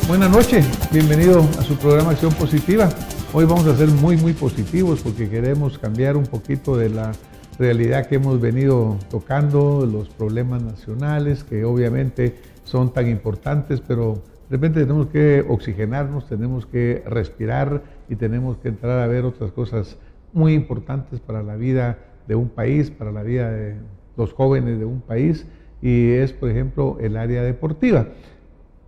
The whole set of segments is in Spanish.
Buenas noches, bienvenido a su programa Acción Positiva. Hoy vamos a ser muy positivos porque queremos cambiar un poquito de la realidad que hemos venido tocando, los problemas nacionales que obviamente son tan importantes, pero de repente tenemos que oxigenarnos, tenemos que respirar y tenemos que entrar a ver otras cosas muy importantes para la vida de un país, para la vida de los jóvenes de un país, y es, por ejemplo, el área deportiva.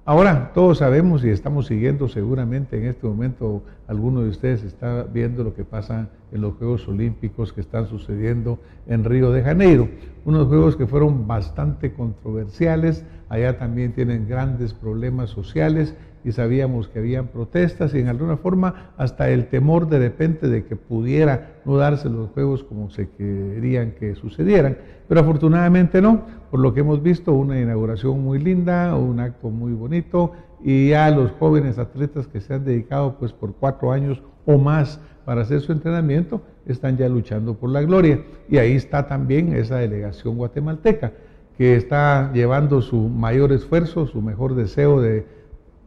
Ahora, todos sabemos y estamos siguiendo seguramente en este momento, alguno de ustedes está viendo lo que pasa en los Juegos Olímpicos que están sucediendo en Río de Janeiro. Unos Juegos que fueron bastante controversiales, allá también tienen grandes problemas sociales y sabíamos que habían protestas y en alguna forma hasta el temor de repente de que pudiera no darse los Juegos como se querían que sucedieran, pero afortunadamente no, por lo que hemos visto una inauguración muy linda, un acto muy bonito y ya los jóvenes atletas que se han dedicado pues por 4 años o más para hacer su entrenamiento están ya luchando por la gloria y ahí está también esa delegación guatemalteca que está llevando su mayor esfuerzo, su mejor deseo de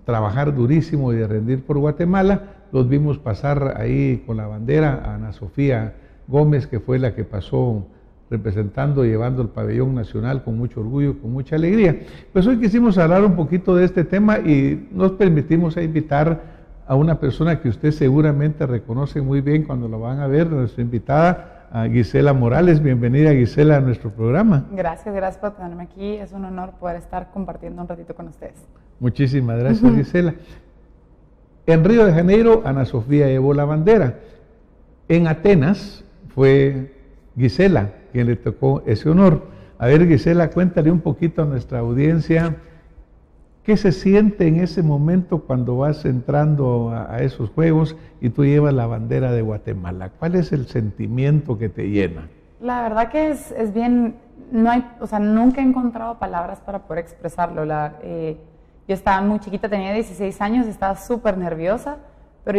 trabajar durísimo y de rendir por Guatemala. Los vimos pasar ahí con la bandera a Ana Sofía Gómez, que fue la que pasó representando, llevando el pabellón nacional con mucho orgullo, con mucha alegría. Pues hoy quisimos hablar un poquito de este tema y nos permitimos invitar a una persona que usted seguramente reconoce muy bien cuando la van a ver, nuestra invitada, a Gisela Morales. Bienvenida, Gisela, a nuestro programa. Gracias por tenerme aquí. Es un honor poder estar compartiendo un ratito con ustedes. Muchísimas gracias, Gisela. En Río de Janeiro, Ana Sofía llevó la bandera. En Atenas fue Gisela quien le tocó ese honor. A ver, Gisela, cuéntale un poquito a nuestra audiencia qué se siente en ese momento cuando vas entrando a esos juegos y tú llevas la bandera de Guatemala. ¿Cuál es el sentimiento que te llena? La verdad que es bien, nunca he encontrado palabras para poder expresarlo. Yo estaba muy chiquita, tenía 16 años, estaba súper nerviosa,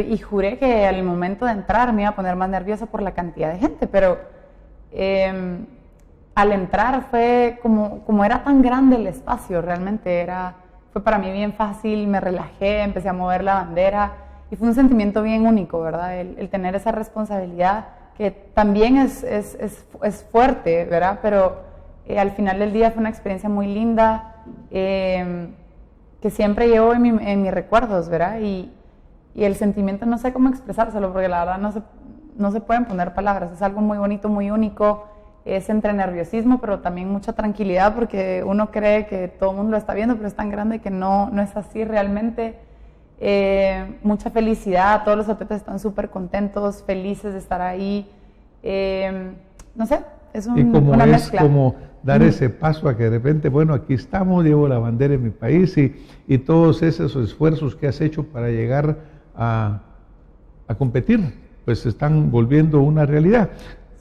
y juré que al momento de entrar me iba a poner más nerviosa por la cantidad de gente, pero al entrar fue como era tan grande el espacio, realmente fue para mí bien fácil, me relajé, empecé a mover la bandera y fue un sentimiento bien único, ¿verdad? El tener esa responsabilidad que también es fuerte, ¿verdad? Pero al final del día fue una experiencia muy linda, que siempre llevo en mis recuerdos, ¿verdad? Y el sentimiento no sé cómo expresárselo, porque la verdad no se pueden poner palabras, es algo muy bonito, muy único, es entre nerviosismo, pero también mucha tranquilidad, porque uno cree que todo el mundo lo está viendo, pero es tan grande que no es así realmente. Mucha felicidad, todos los atletas están súper contentos, felices de estar ahí, no sé, es una mezcla. Como dar ese paso a que de repente, bueno, aquí estamos, llevo la bandera en mi país y todos esos esfuerzos que has hecho para llegar a competir, pues se están volviendo una realidad.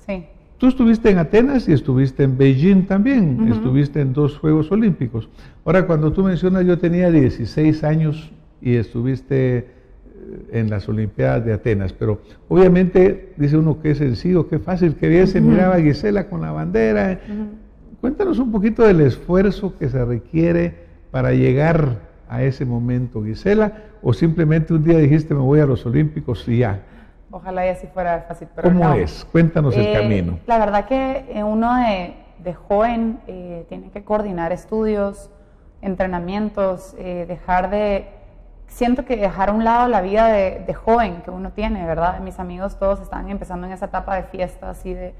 Sí. Tú estuviste en Atenas y estuviste en Beijing también, estuviste en 2 Juegos Olímpicos. Ahora, cuando tú mencionas, yo tenía 16 años y estuviste en las Olimpiadas de Atenas, pero obviamente dice uno que es sencillo, que fácil, que bien se miraba a Gisela con la bandera. Cuéntanos un poquito del esfuerzo que se requiere para llegar a ese momento, Gisela, o simplemente un día dijiste me voy a los Olímpicos y ya. Ojalá y así fuera fácil, pero ¿Cómo no. es? Cuéntanos el camino. La verdad que uno de joven tiene que coordinar estudios, entrenamientos, siento que dejar a un lado la vida de joven que uno tiene, ¿verdad? Mis amigos todos están empezando en esa etapa de fiestas y de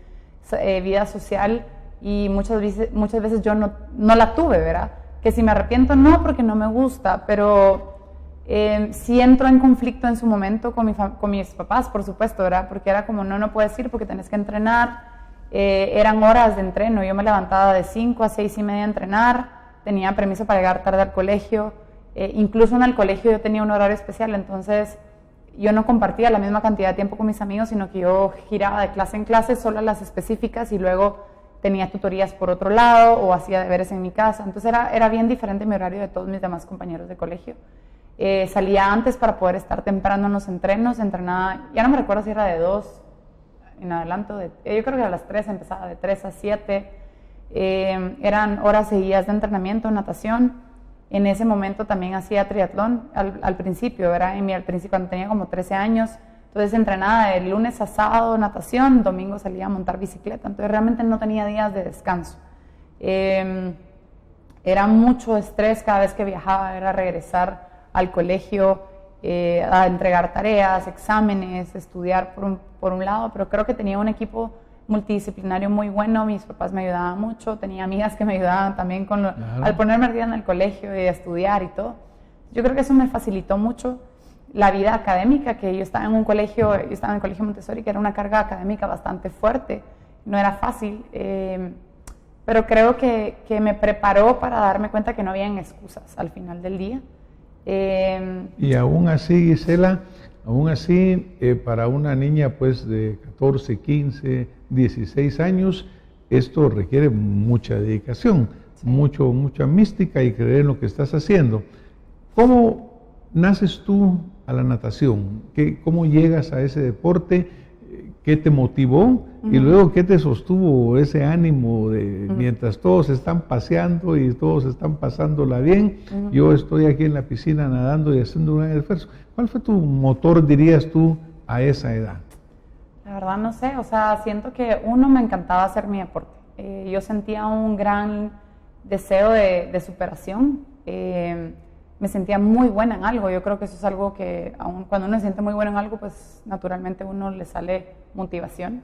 vida social y muchas veces yo no la tuve, ¿verdad? Que si me arrepiento no, porque no me gusta, pero sí entro en conflicto en su momento con mis papás, por supuesto, ¿verdad? Porque era como, no puedes ir porque tenés que entrenar, eran horas de entreno, yo me levantaba de 5 a 6 y media a entrenar, tenía permiso para llegar tarde al colegio, incluso en el colegio yo tenía un horario especial, entonces yo no compartía la misma cantidad de tiempo con mis amigos, sino que yo giraba de clase en clase, solo a las específicas, y luego tenía tutorías por otro lado o hacía deberes en mi casa, entonces era bien diferente mi horario de todos mis demás compañeros de colegio. Salía antes para poder estar temprano en los entrenos, entrenaba, ya no me recuerdo si era de 2 en adelanto, yo creo que a las 3 empezaba, de 3 a 7, eran horas seguidas de entrenamiento, natación, En ese momento también hacía triatlón al principio, ¿verdad? Al principio, cuando tenía como 13 años. Entonces entrenaba de lunes a sábado natación, domingo salía a montar bicicleta. Entonces realmente no tenía días de descanso. Era mucho estrés cada vez que viajaba, era regresar al colegio, a entregar tareas, exámenes, estudiar por un lado, pero creo que tenía un equipo multidisciplinario muy bueno, mis papás me ayudaban mucho, tenía amigas que me ayudaban también al ponerme al día en el colegio y a estudiar y todo. Yo creo que eso me facilitó mucho la vida académica, que yo estaba en el colegio Montessori, que era una carga académica bastante fuerte, no era fácil, pero creo que me preparó para darme cuenta que no habían excusas al final del día. Y aún así, Gisela, para una niña pues de 14, 15, 16 años, esto requiere mucha dedicación, sí, mucha mística y creer en lo que estás haciendo. ¿Cómo naces tú a la natación? ¿Cómo llegas a ese deporte? ¿Qué te motivó? Y luego, ¿qué te sostuvo ese ánimo de mientras todos están paseando y todos están pasándola bien? Yo estoy aquí en la piscina nadando y haciendo un gran esfuerzo. ¿Cuál fue tu motor, dirías tú, a esa edad? La verdad no sé, o sea, siento que me encantaba hacer mi deporte. Yo sentía un gran deseo de superación. Me sentía muy buena en algo. Yo creo que eso es algo que, aun cuando uno se siente muy bueno en algo, pues naturalmente a uno le sale motivación.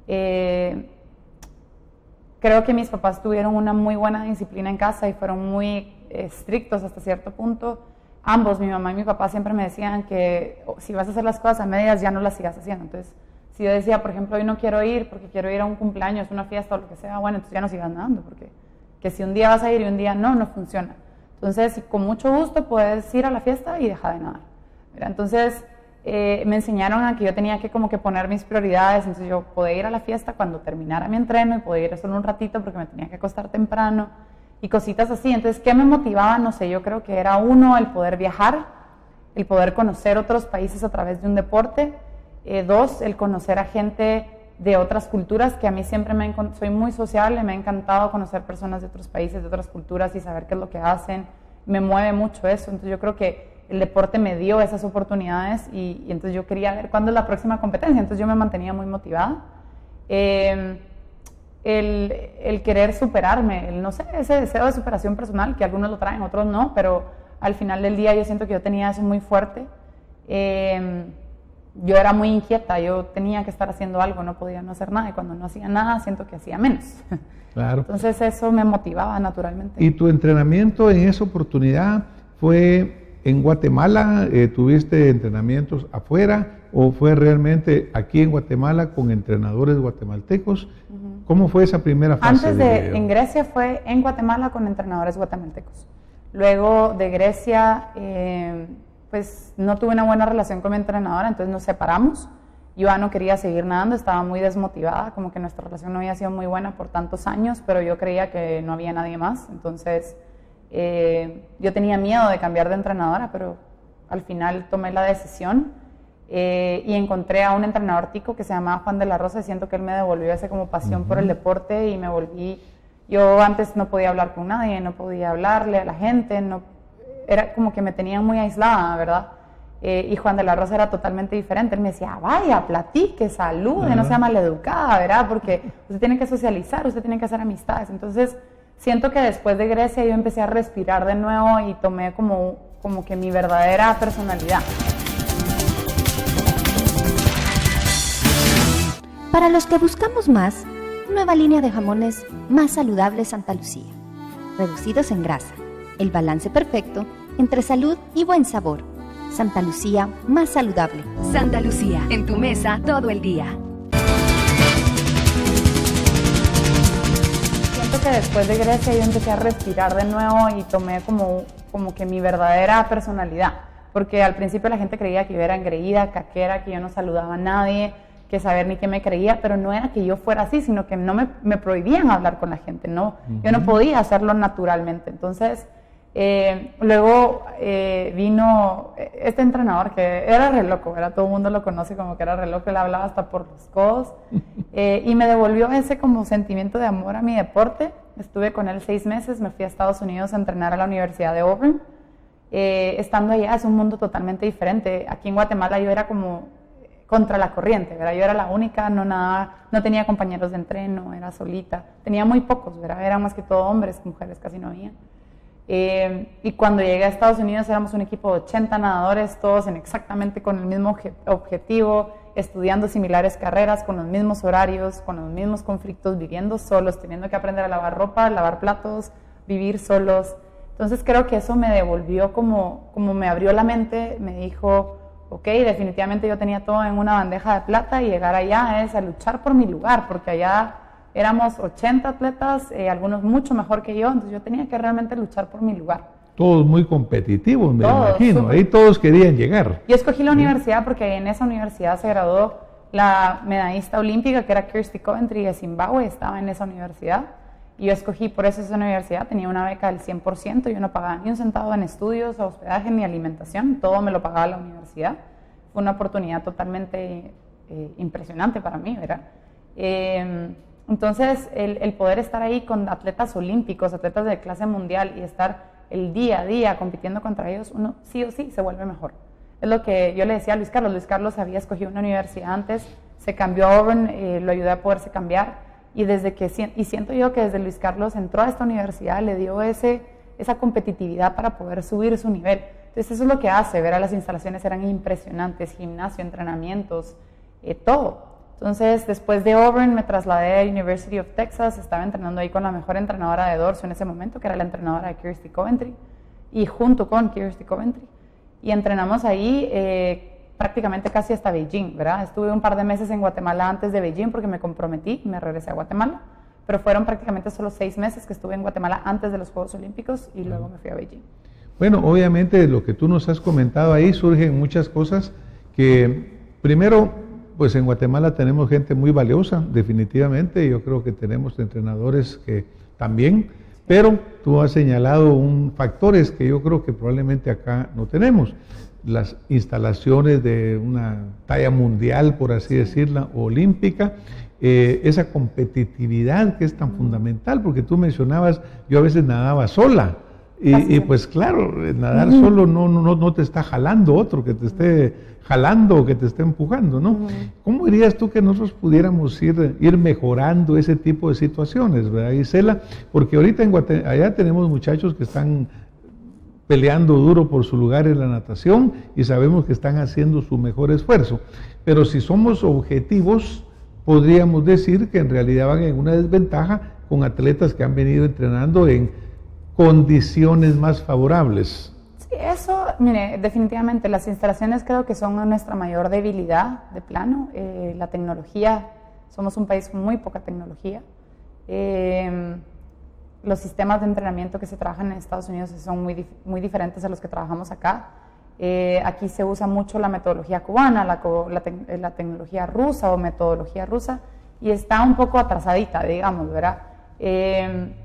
Creo que mis papás tuvieron una muy buena disciplina en casa y fueron muy estrictos hasta cierto punto. Ambos, mi mamá y mi papá, siempre me decían que si vas a hacer las cosas a medias, ya no las sigas haciendo. Entonces, si yo decía, por ejemplo, hoy no quiero ir porque quiero ir a un cumpleaños, una fiesta o lo que sea, bueno, entonces ya no sigas nadando, porque que si un día vas a ir y un día no funciona. Entonces, con mucho gusto puedes ir a la fiesta y dejar de nadar. Entonces, me enseñaron a que yo tenía que como que poner mis prioridades, entonces yo podía ir a la fiesta cuando terminara mi entreno y podía ir solo un ratito porque me tenía que acostar temprano y cositas así. Entonces, ¿qué me motivaba? No sé, yo creo que era uno, el poder viajar, el poder conocer otros países a través de un deporte, dos, el conocer a gente de otras culturas, que a mí siempre soy muy sociable, me ha encantado conocer personas de otros países, de otras culturas y saber qué es lo que hacen, me mueve mucho eso. Entonces yo creo que el deporte me dio esas oportunidades y entonces yo quería ver cuándo es la próxima competencia, entonces yo me mantenía muy motivada. El querer superarme, no sé, ese deseo de superación personal, que algunos lo traen, otros no, pero al final del día yo siento que yo tenía eso muy fuerte. Yo era muy inquieta, yo tenía que estar haciendo algo, no podía no hacer nada, y cuando no hacía nada siento que hacía menos. Claro. Entonces eso me motivaba naturalmente. ¿Y tu entrenamiento en esa oportunidad fue en Guatemala? ¿Tuviste entrenamientos afuera o fue realmente aquí en Guatemala con entrenadores guatemaltecos? ¿Cómo fue esa primera fase? En Grecia fue en Guatemala con entrenadores guatemaltecos. Luego de Grecia, pues no tuve una buena relación con mi entrenadora, entonces nos separamos. Yo ya no quería seguir nadando, estaba muy desmotivada, como que nuestra relación no había sido muy buena por tantos años, pero yo creía que no había nadie más. Entonces yo tenía miedo de cambiar de entrenadora, pero al final tomé la decisión y encontré a un entrenador tico que se llamaba Juan de la Rosa, y siento que él me devolvió esa como pasión por el deporte y me volví. Yo antes no podía hablar con nadie, no podía hablarle a la gente, era como que me tenían muy aislada, ¿verdad? Y Juan de la Rosa era totalmente diferente. Él me decía, vaya, platique, salude, no sea maleducada, ¿verdad? Porque usted tiene que socializar, usted tiene que hacer amistades. Entonces, siento que después de Grecia yo empecé a respirar de nuevo y tomé como que mi verdadera personalidad. Para los que buscamos más, nueva línea de jamones más saludables Santa Lucía. Reducidos en grasa, el balance perfecto entre salud y buen sabor. Santa Lucía, más saludable. Santa Lucía, en tu mesa todo el día. Siento que después de Grecia yo empecé a respirar de nuevo y tomé como que mi verdadera personalidad. Porque al principio la gente creía que yo era engreída, caquera, que yo no saludaba a nadie, que saber ni qué me creía, pero no era que yo fuera así, sino que no me prohibían hablar con la gente, no, yo no podía hacerlo naturalmente. Entonces, luego vino este entrenador que era re loco, todo el mundo lo conoce como que era re loco, él hablaba hasta por los codos, y me devolvió ese como sentimiento de amor a mi deporte, estuve con él 6 meses, me fui a Estados Unidos a entrenar a la Universidad de Auburn. Estando allá es un mundo totalmente diferente. Aquí en Guatemala yo era como contra la corriente, ¿verdad? Yo era la única, no nadaba, no tenía compañeros de entreno, era solita. Tenía muy pocos, ¿verdad? Eran más que todo hombres, mujeres casi no había. Y cuando llegué a Estados Unidos éramos un equipo de 80 nadadores, todos exactamente con el mismo objetivo, estudiando similares carreras, con los mismos horarios, con los mismos conflictos, viviendo solos, teniendo que aprender a lavar ropa, lavar platos, vivir solos. Entonces creo que eso me devolvió como me abrió la mente, me dijo, ok, definitivamente yo tenía todo en una bandeja de plata y llegar allá es a luchar por mi lugar, porque allá éramos 80 atletas, algunos mucho mejor que yo, entonces yo tenía que realmente luchar por mi lugar. Todos muy competitivos, me imagino, super. Ahí todos querían llegar. Yo escogí la universidad porque en esa universidad se graduó la medallista olímpica, que era Kirsty Coventry de Zimbabue, estaba en esa universidad. Y yo escogí por eso esa universidad, tenía una beca del 100%, yo no pagaba ni un centavo en estudios, hospedaje ni alimentación, todo me lo pagaba la universidad. Fue una oportunidad totalmente impresionante para mí, ¿verdad? Entonces, el poder estar ahí con atletas olímpicos, atletas de clase mundial y estar el día a día compitiendo contra ellos, uno sí o sí se vuelve mejor. Es lo que yo le decía a Luis Carlos. Luis Carlos había escogido una universidad antes, se cambió a Auburn, lo ayudé a poderse cambiar. Y siento yo que desde Luis Carlos entró a esta universidad, le dio esa competitividad para poder subir su nivel. Entonces eso es lo que hace, ver a las instalaciones eran impresionantes, gimnasio, entrenamientos, todo. Entonces después de Auburn me trasladé a University of Texas, estaba entrenando ahí con la mejor entrenadora de dorso en ese momento, que era la entrenadora de Kirsty Coventry, y junto con Kirsty Coventry. Y entrenamos ahí prácticamente casi hasta Beijing, ¿verdad? Estuve un par de meses en Guatemala antes de Beijing porque me comprometí y me regresé a Guatemala, pero fueron prácticamente solo 6 meses que estuve en Guatemala antes de los Juegos Olímpicos y luego me fui a Beijing. Bueno, obviamente de lo que tú nos has comentado ahí surgen muchas cosas que, primero, pues en Guatemala tenemos gente muy valiosa, definitivamente, yo creo que tenemos entrenadores que también, pero tú has señalado factores que yo creo que probablemente acá no tenemos. Las instalaciones de una talla mundial, por así decirla, olímpica, esa competitividad que es tan fundamental, porque tú mencionabas, yo a veces nadaba sola, y pues claro, nadar solo no te está jalando otro que te esté jalando o que te esté empujando, ¿no? ¿Cómo dirías tú que nosotros pudiéramos ir mejorando ese tipo de situaciones, ¿verdad, Gisela? Porque ahorita allá tenemos muchachos que están peleando duro por su lugar en la natación y sabemos que están haciendo su mejor esfuerzo. Pero si somos objetivos, podríamos decir que en realidad van en una desventaja con atletas que han venido entrenando en condiciones más favorables. Sí, eso, mire, definitivamente las instalaciones creo que son nuestra mayor debilidad de plano. La tecnología, somos un país con muy poca tecnología. Los sistemas de entrenamiento que se trabajan en Estados Unidos son muy diferentes a los que trabajamos acá. Aquí se usa mucho la metodología cubana, la tecnología rusa o metodología rusa, y está un poco atrasadita, digamos, ¿verdad?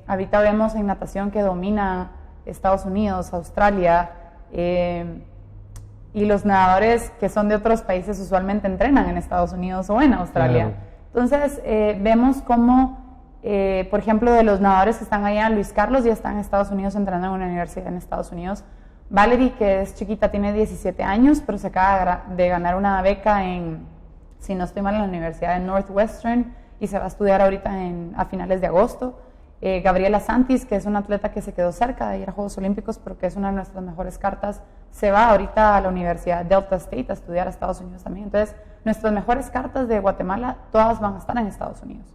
Ahorita vemos en natación que domina Estados Unidos, Australia, y los nadadores que son de otros países usualmente entrenan en Estados Unidos o en Australia. Claro. Entonces, vemos cómo por ejemplo, de los nadadores que están allá, Luis Carlos ya está en Estados Unidos entrenando en una universidad en Estados Unidos. Valerie, que es chiquita, tiene 17 años, pero se acaba de ganar una beca si no estoy mal, en la Universidad de Northwestern y se va a estudiar ahorita a finales de agosto. Gabriela Santis, que es una atleta que se quedó cerca de ir a Juegos Olímpicos, pero que es una de nuestras mejores cartas, se va ahorita a la Universidad Delta State a estudiar a Estados Unidos también. Entonces, nuestras mejores cartas de Guatemala, todas van a estar en Estados Unidos.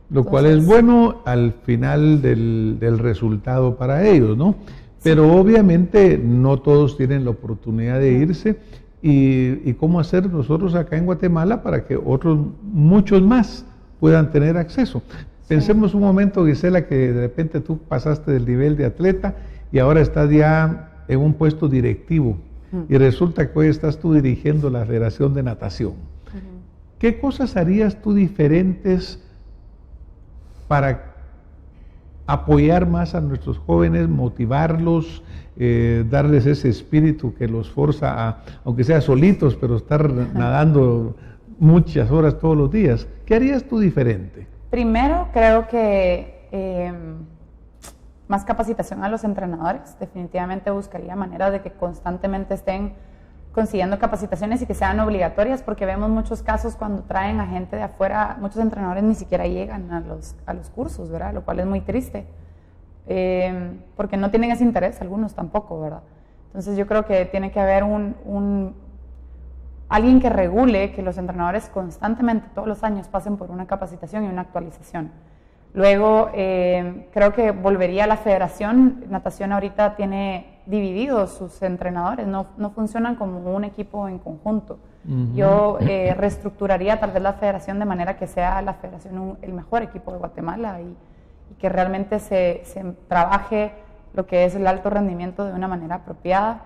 Lo cual es bueno al final del resultado para ellos, ¿no? Pero obviamente no todos tienen la oportunidad de irse y cómo hacer nosotros acá en Guatemala para que muchos más puedan tener acceso. Pensemos un momento, Gisela, que de repente tú pasaste del nivel de atleta y ahora estás ya en un puesto directivo y resulta que hoy estás tú dirigiendo la Federación de Natación. ¿Qué cosas harías tú diferentes para apoyar más a nuestros jóvenes, motivarlos, darles ese espíritu que los forza aunque sea solitos, pero estar nadando muchas horas todos los días? ¿Qué harías tú diferente? Primero, creo que más capacitación a los entrenadores. Definitivamente buscaría maneras de que constantemente estén consiguiendo capacitaciones y que sean obligatorias, porque vemos muchos casos cuando traen a gente de afuera, muchos entrenadores ni siquiera llegan a los cursos, ¿verdad? Lo cual es muy triste, porque no tienen ese interés, algunos tampoco, ¿verdad? Entonces yo creo que tiene que haber alguien que regule que los entrenadores constantemente, todos los años, pasen por una capacitación y una actualización. Luego, creo que volvería a la federación. Natación ahorita tiene divididos sus entrenadores, no funcionan como un equipo en conjunto. Yo reestructuraría tal vez la federación de manera que sea la federación el mejor equipo de Guatemala y que realmente se trabaje lo que es el alto rendimiento de una manera apropiada.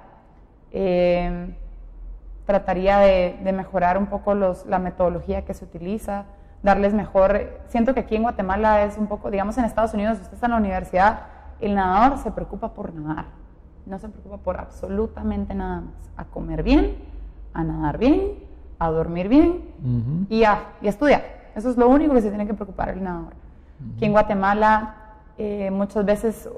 Trataría de mejorar un poco la metodología que se utiliza, darles mejor. Siento que aquí en Guatemala es un poco, digamos en Estados Unidos, si usted está en la universidad, el nadador se preocupa por nadar, no se preocupa por absolutamente nada más, a comer bien, a nadar bien, a dormir bien y a estudiar. Eso es lo único que se tiene que preocupar el nadador. Aquí en Guatemala muchas veces,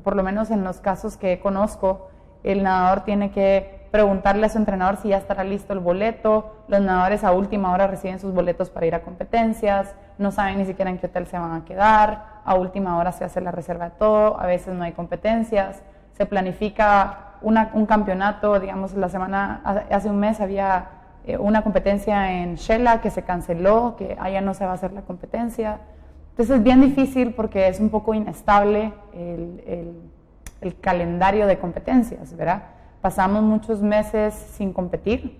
por lo menos en los casos que conozco, el nadador tiene que preguntarle a su entrenador si ya estará listo el boleto. Los nadadores a última hora reciben sus boletos para ir a competencias, no saben ni siquiera en qué hotel se van a quedar, a última hora se hace la reserva de todo, a veces no hay competencias, se planifica un campeonato, digamos hace un mes había una competencia en Shela que se canceló, que allá no se va a hacer la competencia. Entonces es bien difícil porque es un poco inestable el calendario de competencias, ¿verdad? Pasamos muchos meses sin competir.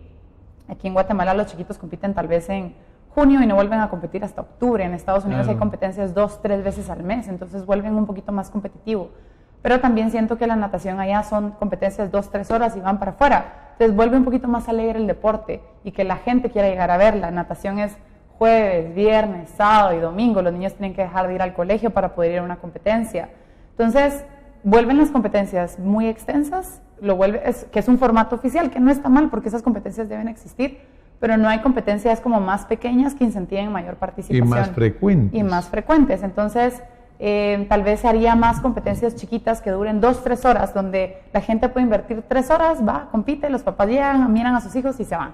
Aquí en Guatemala los chiquitos compiten tal vez en junio y no vuelven a competir hasta octubre. En Estados Unidos hay competencias 2-3 veces al mes, entonces vuelven un poquito más competitivo. Pero también siento que la natación allá son competencias 2-3 horas y van para afuera. Entonces vuelve un poquito más alegre el deporte y que la gente quiera llegar a verla. La natación es jueves, viernes, sábado y domingo. Los niños tienen que dejar de ir al colegio para poder ir a una competencia. Entonces vuelven las competencias muy extensas, que es un formato oficial, que no está mal porque esas competencias deben existir, pero no hay competencias como más pequeñas que incentiven mayor participación. Y más frecuentes. Y más frecuentes. Entonces, tal vez se haría más competencias chiquitas que duren 2-3 horas, donde la gente puede invertir 3 horas, va, compite, los papás llegan, miran a sus hijos y se van.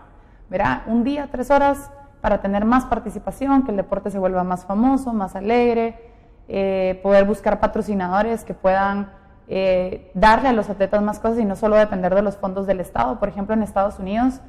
Verá, un día, 3 horas, para tener más participación, que el deporte se vuelva más famoso, más alegre, poder buscar patrocinadores que puedan darle a los atletas más cosas y no solo depender de los fondos del Estado. Por ejemplo, en Estados Unidos,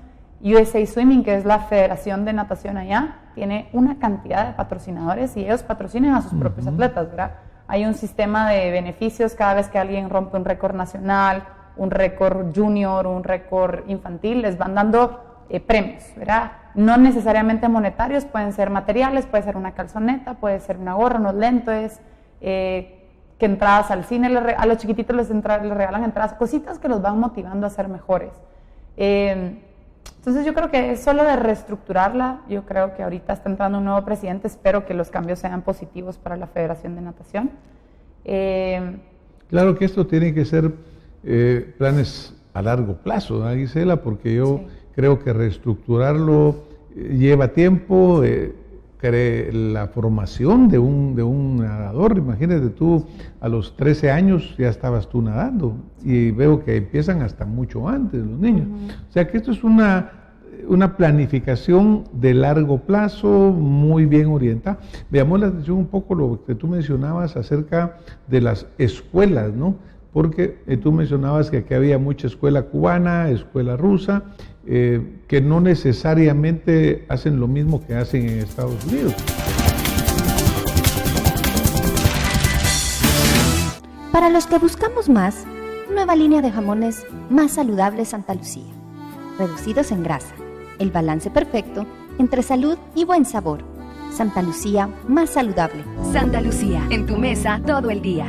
USA Swimming, que es la federación de natación allá, tiene una cantidad de patrocinadores y ellos patrocinan a sus propios atletas, ¿verdad? Hay un sistema de beneficios cada vez que alguien rompe un récord nacional, un récord junior, un récord infantil, les van dando premios, ¿verdad? No necesariamente monetarios, pueden ser materiales, puede ser una calzoneta, puede ser una gorra, unos lentes, que entradas al cine, a los chiquititos les regalan entradas, cositas que los van motivando a ser mejores. Entonces yo creo que es solo de reestructurarla. Yo creo que ahorita está entrando un nuevo presidente, espero que los cambios sean positivos para la Federación de Natación. Claro que esto tiene que ser planes a largo plazo, ¿no, Gisela? Porque yo creo que reestructurarlo lleva tiempo, la formación de un nadador. Imagínate tú, a los 13 años ya estabas tú nadando y veo que empiezan hasta mucho antes los niños. O sea que esto es una planificación de largo plazo muy bien orientada. Me llamó la atención un poco lo que tú mencionabas acerca de las escuelas, ¿no? Porque tú mencionabas que aquí había mucha escuela cubana, escuela rusa, que no necesariamente hacen lo mismo que hacen en Estados Unidos. Para los que buscamos más, nueva línea de jamones más saludables Santa Lucía, reducidos en grasa, el balance perfecto entre salud y buen sabor. Santa Lucía, más saludable. Santa Lucía, en tu mesa todo el día.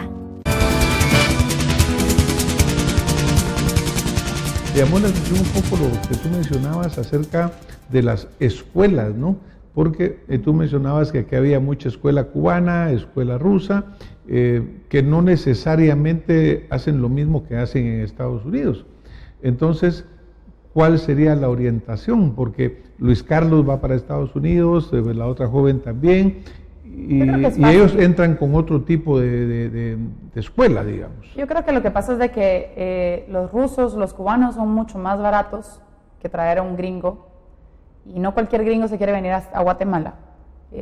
Me llamó la atención un poco lo que tú mencionabas acerca de las escuelas, ¿no? Porque tú mencionabas que aquí había mucha escuela cubana, escuela rusa, que no necesariamente hacen lo mismo que hacen en Estados Unidos. Entonces, ¿cuál sería la orientación? Porque Luis Carlos va para Estados Unidos, la otra joven también, y ellos entran con otro tipo de escuela, digamos. Yo creo que lo que pasa es de que los rusos, los cubanos son mucho más baratos que traer a un gringo, y no cualquier gringo se quiere venir a Guatemala.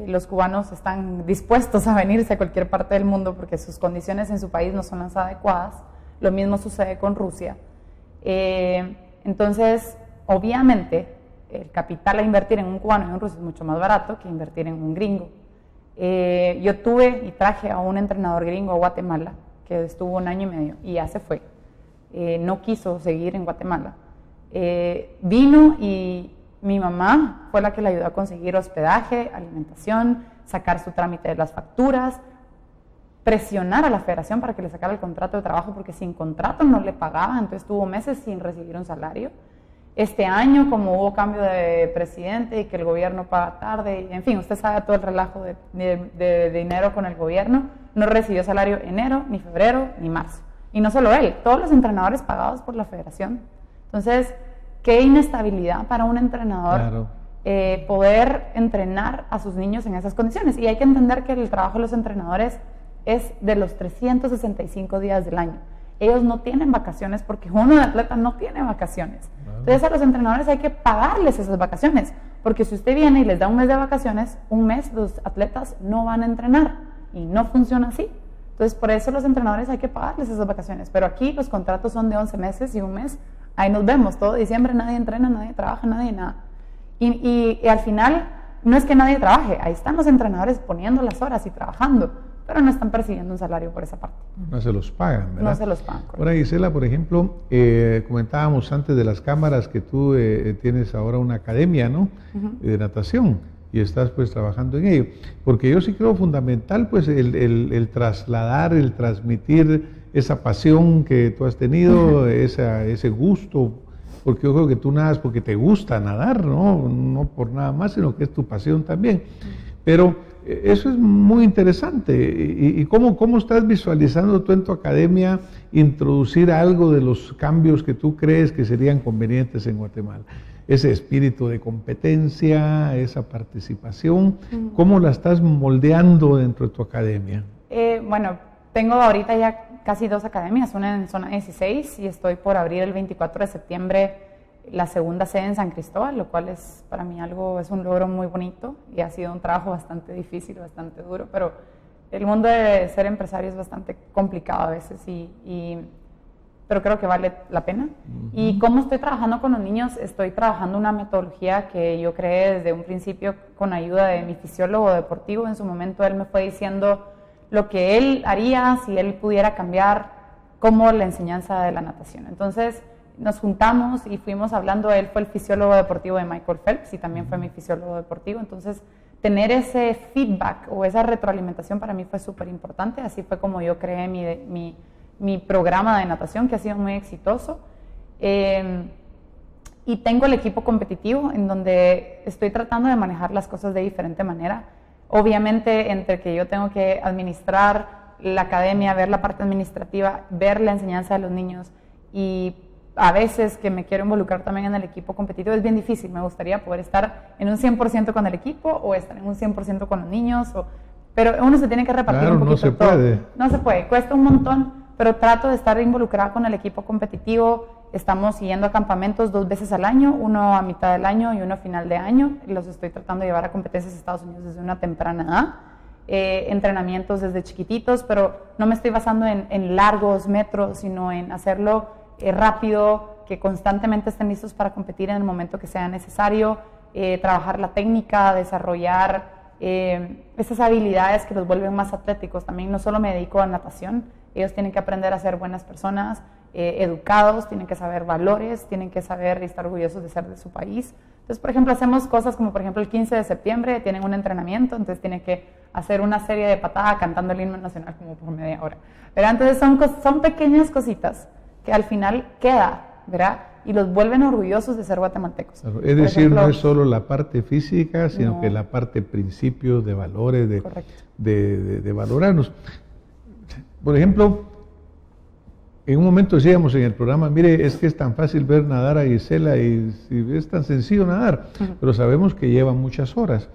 Los cubanos están dispuestos a venirse a cualquier parte del mundo porque sus condiciones en su país no son las adecuadas. Lo mismo sucede con Rusia. Entonces, obviamente, el capital a invertir en un cubano y un ruso es mucho más barato que invertir en un gringo. Yo tuve y traje a un entrenador gringo a Guatemala que estuvo 1 año y medio y ya se fue. No quiso seguir en Guatemala. Vino y mi mamá fue la que le ayudó a conseguir hospedaje, alimentación, sacar su trámite de las facturas, presionar a la federación para que le sacara el contrato de trabajo porque sin contrato no le pagaba, entonces estuvo meses sin recibir un salario. Este año, como hubo cambio de presidente y que el gobierno paga tarde, en fin, usted sabe todo el relajo de dinero con el gobierno, no recibió salario enero, ni febrero, ni marzo. Y no solo él, todos los entrenadores pagados por la federación. Entonces, qué inestabilidad para un entrenador, claro, poder entrenar a sus niños en esas condiciones. Y hay que entender que el trabajo de los entrenadores es de los 365 días del año. Ellos no tienen vacaciones porque uno de atleta no tiene vacaciones. Entonces a los entrenadores hay que pagarles esas vacaciones, porque si usted viene y les da un mes de vacaciones, un mes los atletas no van a entrenar y no funciona así. Entonces por eso los entrenadores hay que pagarles esas vacaciones, pero aquí los contratos son de 11 meses y un mes, ahí nos vemos, todo diciembre nadie entrena, nadie trabaja, nadie nada. Y al final no es que nadie trabaje, ahí están los entrenadores poniendo las horas y trabajando, pero no están percibiendo un salario por esa parte. No se los pagan, ¿verdad? No se los pagan. Ahora, Gisela, por ejemplo, comentábamos antes de las cámaras que tú tienes ahora una academia, ¿no? De natación, y estás pues trabajando en ello. Porque yo sí creo fundamental pues el trasladar, el transmitir esa pasión que tú has tenido, ese gusto, porque yo creo que tú nadas porque te gusta nadar, ¿no? No por nada más, sino que es tu pasión también. Pero eso es muy interesante. ¿Y cómo estás visualizando tú en tu academia introducir algo de los cambios que tú crees que serían convenientes en Guatemala? Ese espíritu de competencia, esa participación, ¿cómo la estás moldeando dentro de tu academia? Bueno, tengo ahorita ya casi 2 academias, una en zona 16 y estoy por abrir el 24 de septiembre la segunda sede en San Cristóbal, lo cual es para mí es un logro muy bonito y ha sido un trabajo bastante difícil, bastante duro, pero el mundo de ser empresario es bastante complicado a veces, pero creo que vale la pena. Y cómo estoy trabajando con los niños, estoy trabajando una metodología que yo creé desde un principio con ayuda de mi fisiólogo deportivo. En su momento él me fue diciendo lo que él haría si él pudiera cambiar como la enseñanza de la natación. Entonces nos juntamos y fuimos hablando, él fue el fisiólogo deportivo de Michael Phelps y también fue mi fisiólogo deportivo, entonces tener ese feedback o esa retroalimentación para mí fue súper importante. Así fue como yo creé mi programa de natación, que ha sido muy exitoso. Y tengo el equipo competitivo en donde estoy tratando de manejar las cosas de diferente manera. Obviamente, entre que yo tengo que administrar la academia, ver la parte administrativa, ver la enseñanza de los niños y a veces que me quiero involucrar también en el equipo competitivo, es bien difícil. Me gustaría poder estar en un 100% con el equipo o estar en un 100% con los niños, pero uno se tiene que repartir un poquito todo. No se puede, cuesta un montón, pero trato de estar involucrada con el equipo competitivo. Estamos siguiendo a campamentos 2 veces al año, uno a mitad del año y uno a final de año. Los estoy tratando de llevar a competencias de Estados Unidos desde una temprana edad. Entrenamientos desde chiquititos, pero no me estoy basando en largos metros, sino en hacerlo rápido, que constantemente estén listos para competir en el momento que sea necesario, trabajar la técnica, desarrollar esas habilidades que los vuelven más atléticos. También no solo me dedico a natación, ellos tienen que aprender a ser buenas personas, educados, tienen que saber valores, tienen que saber y estar orgullosos de ser de su país. Entonces, por ejemplo, hacemos cosas como, por ejemplo, el 15 de septiembre tienen un entrenamiento, entonces tienen que hacer una serie de patadas cantando el himno nacional como por media hora. ¿Verdad? Entonces son pequeñas cositas que al final queda, ¿verdad? Y los vuelven orgullosos de ser guatemaltecos. Claro, es decir, no es solo la parte física, sino que la parte principios, de valores, de valorarnos. Por ejemplo, en un momento decíamos en el programa, mire, es que es tan fácil ver nadar a Gisela y es tan sencillo nadar, pero sabemos que lleva muchas horas.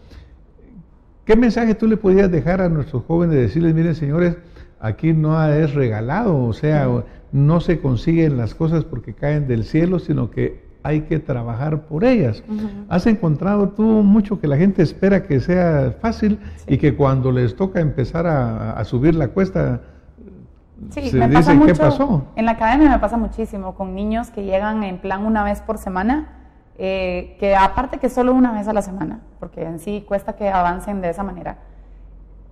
¿Qué mensaje tú le podías dejar a nuestros jóvenes? Decirles, miren señores, aquí no es regalado, o sea, no se consiguen las cosas porque caen del cielo, sino que hay que trabajar por ellas. ¿Has encontrado tú mucho que la gente espera que sea fácil y que cuando les toca empezar a subir la cuesta, sí, se me pasa dicen mucho, qué pasó? en la academia me pasa muchísimo con niños que llegan en plan una vez por semana, que aparte que solo una vez a la semana, porque en sí cuesta que avancen de esa manera.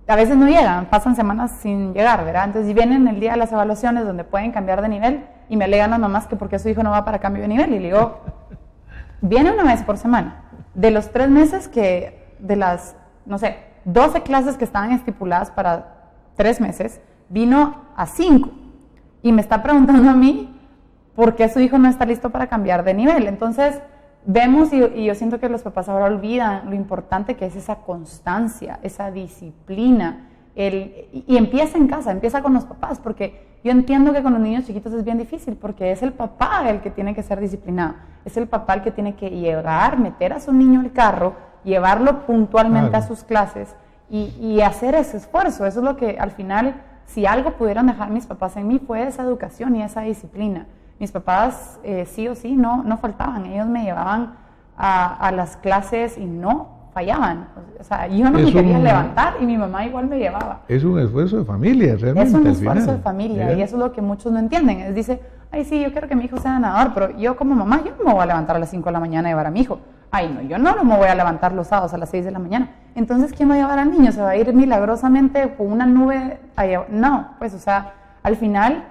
A veces no llegan, pasan semanas sin llegar, ¿verdad? Entonces vienen el día de las evaluaciones donde pueden cambiar de nivel y me alegan las mamás que porque su hijo no va para cambio de nivel. Y le digo, viene una vez por semana. De los 3 meses que, de las, no sé, 12 clases que estaban estipuladas para 3 meses, vino a 5. Y me está preguntando a mí por qué su hijo no está listo para cambiar de nivel. Entonces, vemos y yo siento que los papás ahora olvidan lo importante que es esa constancia, esa disciplina, y empieza en casa, empieza con los papás, porque yo entiendo que con los niños chiquitos es bien difícil, porque es el papá el que tiene que ser disciplinado, es el papá el que tiene que llegar, meter a su niño al carro, llevarlo puntualmente a sus clases y hacer ese esfuerzo. Eso es lo que al final, si algo pudieron dejar mis papás en mí, fue esa educación y esa disciplina. Mis papás sí o sí no faltaban, ellos me llevaban a las clases y no fallaban. O sea, yo no me quería levantar y mi mamá igual me llevaba. Es un esfuerzo de familia, realmente. Es un esfuerzo de familia y eso es lo que muchos no entienden. Es dice, ay sí, yo quiero que mi hijo sea nadador, pero yo como mamá, yo no me voy a levantar a las 5 de la mañana a llevar a mi hijo. Ay no, yo no me voy a levantar los sábados a las 6 de la mañana. Entonces, ¿quién va a llevar al niño? ¿Se va a ir milagrosamente con una nube a llevar? No, pues o sea, al final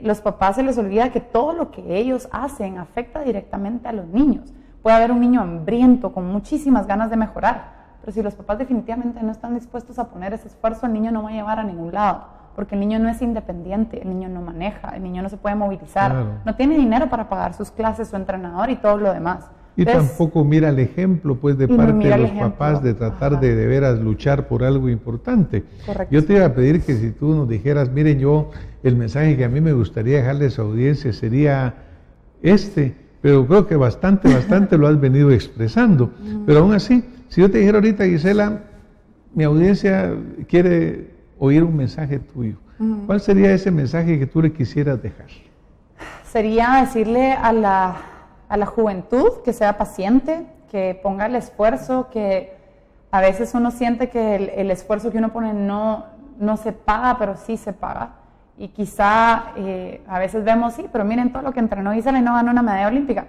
los papás se les olvida que todo lo que ellos hacen afecta directamente a los niños. Puede haber un niño hambriento con muchísimas ganas de mejorar, pero si los papás definitivamente no están dispuestos a poner ese esfuerzo, el niño no va a llevar a ningún lado, porque el niño no es independiente, el niño no maneja, el niño no se puede movilizar, no tiene dinero para pagar sus clases, su entrenador y todo lo demás. Y entonces, tampoco mira el ejemplo pues de parte de los papás de tratar de veras luchar por algo importante. Correcto. Yo te iba a pedir que si tú nos dijeras, miren, yo el mensaje que a mí me gustaría dejarle a su audiencia sería pero creo que bastante lo has venido expresando. Pero aún así, si yo te dijera ahorita, Gisela, mi audiencia quiere oír un mensaje tuyo, ¿cuál sería ese mensaje que tú le quisieras dejar? Sería decirle a la juventud que sea paciente, que ponga el esfuerzo, que a veces uno siente que el esfuerzo que uno pone no se paga, pero sí se paga. Y quizá a veces vemos, sí, pero miren todo lo que entrenó Gisela y no ganó una medalla olímpica.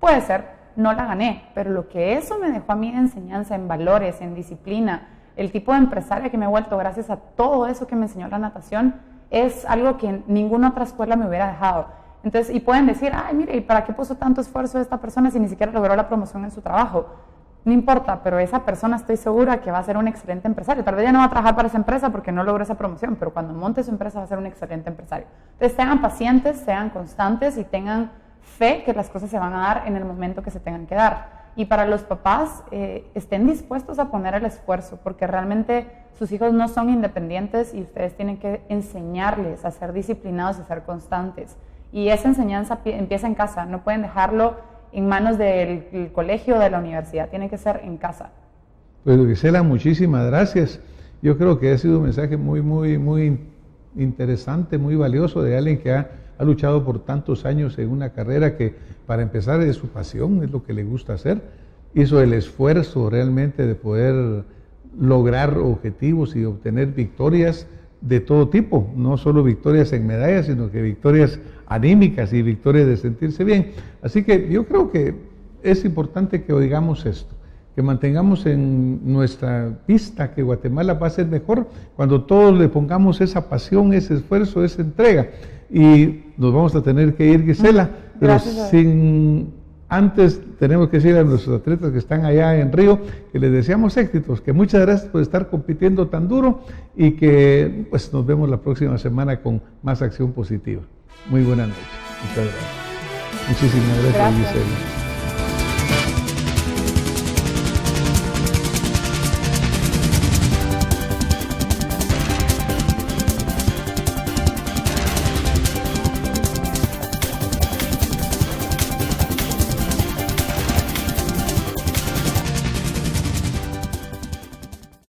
Puede ser, no la gané, pero lo que eso me dejó a mí de enseñanza, en valores, en disciplina, el tipo de empresaria que me he vuelto gracias a todo eso que me enseñó la natación, es algo que ninguna otra escuela me hubiera dejado. Entonces, y pueden decir, ay, mire, ¿y para qué puso tanto esfuerzo esta persona si ni siquiera logró la promoción en su trabajo? No importa, pero esa persona estoy segura que va a ser un excelente empresario. Tal vez ya no va a trabajar para esa empresa porque no logró esa promoción, pero cuando monte su empresa va a ser un excelente empresario. Entonces, sean pacientes, sean constantes y tengan fe que las cosas se van a dar en el momento que se tengan que dar. Y para los papás, estén dispuestos a poner el esfuerzo, porque realmente sus hijos no son independientes y ustedes tienen que enseñarles a ser disciplinados y a ser constantes. Y esa enseñanza empieza en casa, no pueden dejarlo en manos del colegio o de la universidad, tiene que ser en casa. Pues Gisela, muchísimas gracias. Yo creo que ha sido un mensaje muy interesante, muy valioso de alguien que ha luchado por tantos años en una carrera que para empezar es su pasión, es lo que le gusta hacer. Hizo el esfuerzo realmente de poder lograr objetivos y obtener victorias de todo tipo, no solo victorias en medallas, sino que victorias anímicas y victorias de sentirse bien. Así que yo creo que es importante que oigamos esto, que mantengamos en nuestra vista que Guatemala va a ser mejor cuando todos le pongamos esa pasión, ese esfuerzo, esa entrega. Y nos vamos a tener que ir, Gisela, pero antes tenemos que decir a nuestros atletas que están allá en Río que les deseamos éxitos, que muchas gracias por estar compitiendo tan duro y que pues nos vemos la próxima semana con más acción positiva. Muy buenas noches. Muchas gracias. Muchísimas gracias. Gisela.